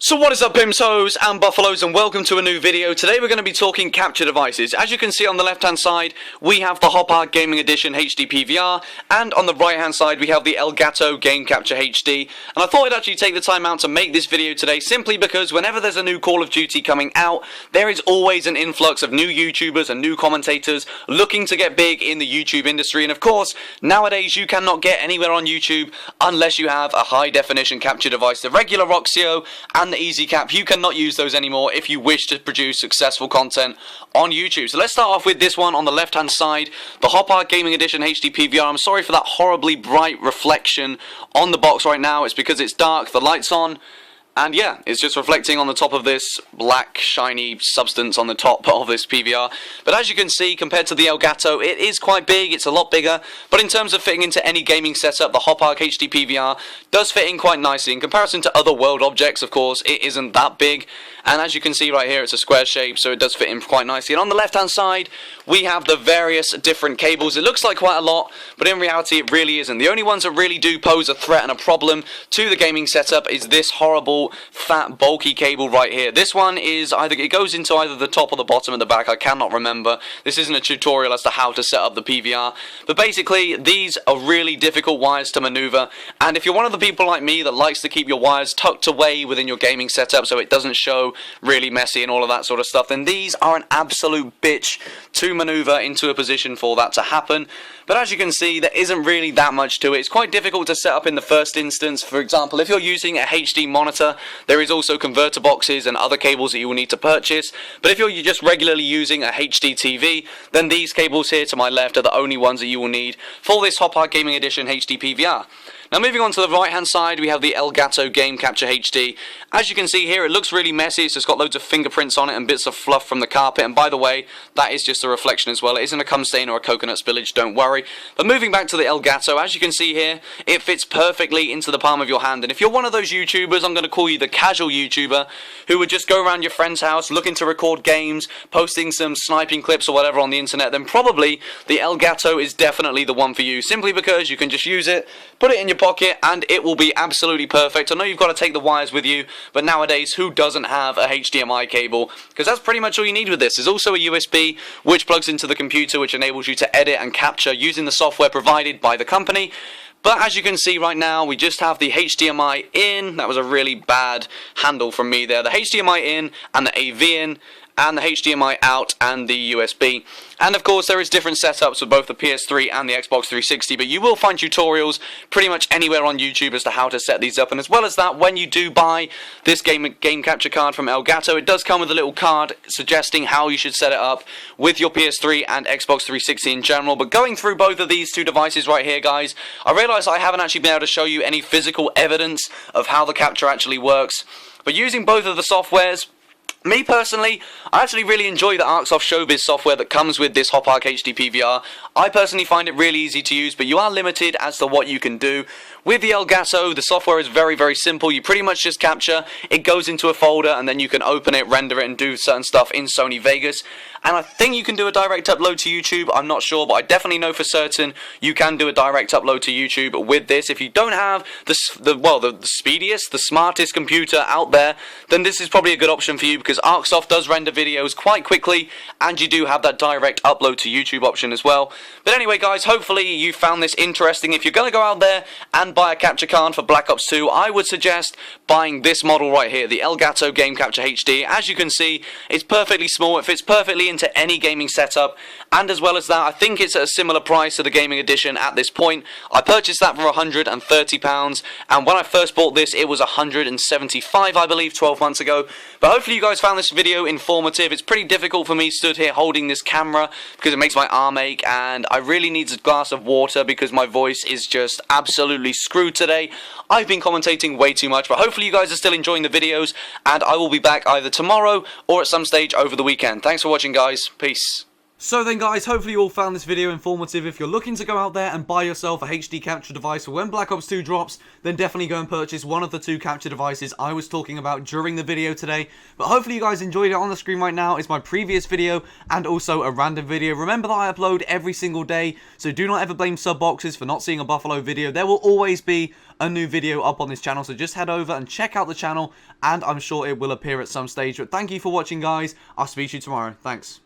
So what is up, Pimsos and Buffalos, and welcome to a new video. Today we're going to be talking capture devices. As you can see on the left hand side, we have the Hauppage Gaming Edition Hdpvr, and on the right hand side we have the Elgato Game Capture HD. And I thought I'd actually take the time out to make this video today simply because whenever there's a new Call of Duty coming out, there is always an influx of new YouTubers and new commentators looking to get big in the YouTube industry. And of course, nowadays you cannot get anywhere on YouTube unless you have a high definition capture device. The regular Roxio and the EasyCap, you cannot use those anymore if you wish to produce successful content on YouTube. So let's start off with this one on the left hand side, the Hauppage Gaming Edition HDPVR. I'm sorry for that horribly bright reflection on the box right now. It's because it's dark, the light's on, and yeah, it's just reflecting on the top of this black shiny substance on the top of this PVR. But as you can see, compared to the Elgato, it is quite big, it's a lot bigger. But in terms of fitting into any gaming setup, the Hauppage HDPVR does fit in quite nicely. In comparison to other world objects, of course, it isn't that big. And as you can see right here, it's a square shape, so it does fit in quite nicely. And on the left hand side, we have the various different cables. It looks like quite a lot, but in reality it really isn't. The only ones that really do pose a threat and a problem to the gaming setup is this horrible, fat, bulky cable right here. This one is it goes into either the top or the bottom of the back, I cannot remember. This isn't a tutorial as to how to set up the PVR, but basically these are really difficult wires to maneuver, and if you're one of the people like me that likes to keep your wires tucked away within your gaming setup so it doesn't show really messy and all of that sort of stuff, then these are an absolute bitch to maneuver into a position for that to happen. But as you can see, there isn't really that much to it. It's quite difficult to set up in the first instance. For example, if you're using a HD monitor, there is also converter boxes and other cables that you will need to purchase. But if you're just regularly using a HD TV, then these cables here to my left are the only ones that you will need for this Hauppage Gaming Edition HDPVR. Now moving on to the right hand side, we have the Elgato Game Capture HD. As you can see here, it looks really messy. It's just got loads of fingerprints on it and bits of fluff from the carpet. And by the way, that is just a reflection as well. It isn't a cum stain or a coconut spillage, don't worry. But moving back to the Elgato, as you can see here, it fits perfectly into the palm of your hand. And if you're one of those YouTubers, I'm going to call you the casual YouTuber, who would just go around your friend's house looking to record games, posting some sniping clips or whatever on the internet, then probably the Elgato is definitely the one for you. Simply because you can just use it, put it in your pocket, and it will be absolutely perfect. I know you've got to take the wires with you, but nowadays who doesn't have a HDMI cable? Because that's pretty much all you need with this. There's also a USB which plugs into the computer, which enables you to edit and capture using the software provided by the company. But as you can see right now, we just have the HDMI in. That was a really bad handle from me there. The HDMI in and the AV in, and the HDMI out and the USB. And of course there is different setups for both the PS3 and the Xbox 360, but you will find tutorials pretty much anywhere on YouTube as to how to set these up. And as well as that, when you do buy this game capture card from Elgato, it does come with a little card suggesting how you should set it up with your PS3 and Xbox 360 in general. But going through both of these two devices right here, guys, I realise I haven't actually been able to show you any physical evidence of how the capture actually works. But using both of the softwares, me personally, I actually really enjoy the Arcsoft Showbiz software that comes with this Hauppage HDPVR. I personally find it really easy to use, but you are limited as to what you can do. With the Elgato, the software is very, very simple. You pretty much just capture, it goes into a folder, and then you can open it, render it, and do certain stuff in Sony Vegas. And I think you can do a direct upload to YouTube. I'm not sure, but I definitely know for certain you can do a direct upload to YouTube with this. If you don't have the speediest, the smartest computer out there, then this is probably a good option for you, because Arcsoft does render videos quite quickly, and you do have that direct upload to YouTube option as well. But anyway, guys, hopefully you found this interesting. If you're going to go out there and buy a capture card for Black Ops 2, I would suggest buying this model right here, the Elgato Game Capture HD. As you can see, it's perfectly small, it fits perfectly into any gaming setup, and as well as that, I think it's at a similar price to the gaming edition at this point. I purchased that for £130, and when I first bought this, it was £175, I believe, 12 months ago. But hopefully you guys found this video informative. It's pretty difficult for me stood here holding this camera because it makes my arm ache, and I really need a glass of water because my voice is just absolutely screwed today. I've been commentating way too much, but hopefully you guys are still enjoying the videos, and I will be back either tomorrow or at some stage over the weekend. Thanks for watching, guys. Peace. So then guys, hopefully you all found this video informative. If you're looking to go out there and buy yourself a HD capture device for when Black Ops 2 drops, then definitely go and purchase one of the 2 capture devices I was talking about during the video today. But hopefully you guys enjoyed it. On the screen right now is my previous video and also a random video. Remember that I upload every single day, so do not ever blame sub boxes for not seeing a Buffalo video. There will always be a new video up on this channel, so just head over and check out the channel, and I'm sure it will appear at some stage. But thank you for watching guys. I'll speak to you tomorrow. Thanks.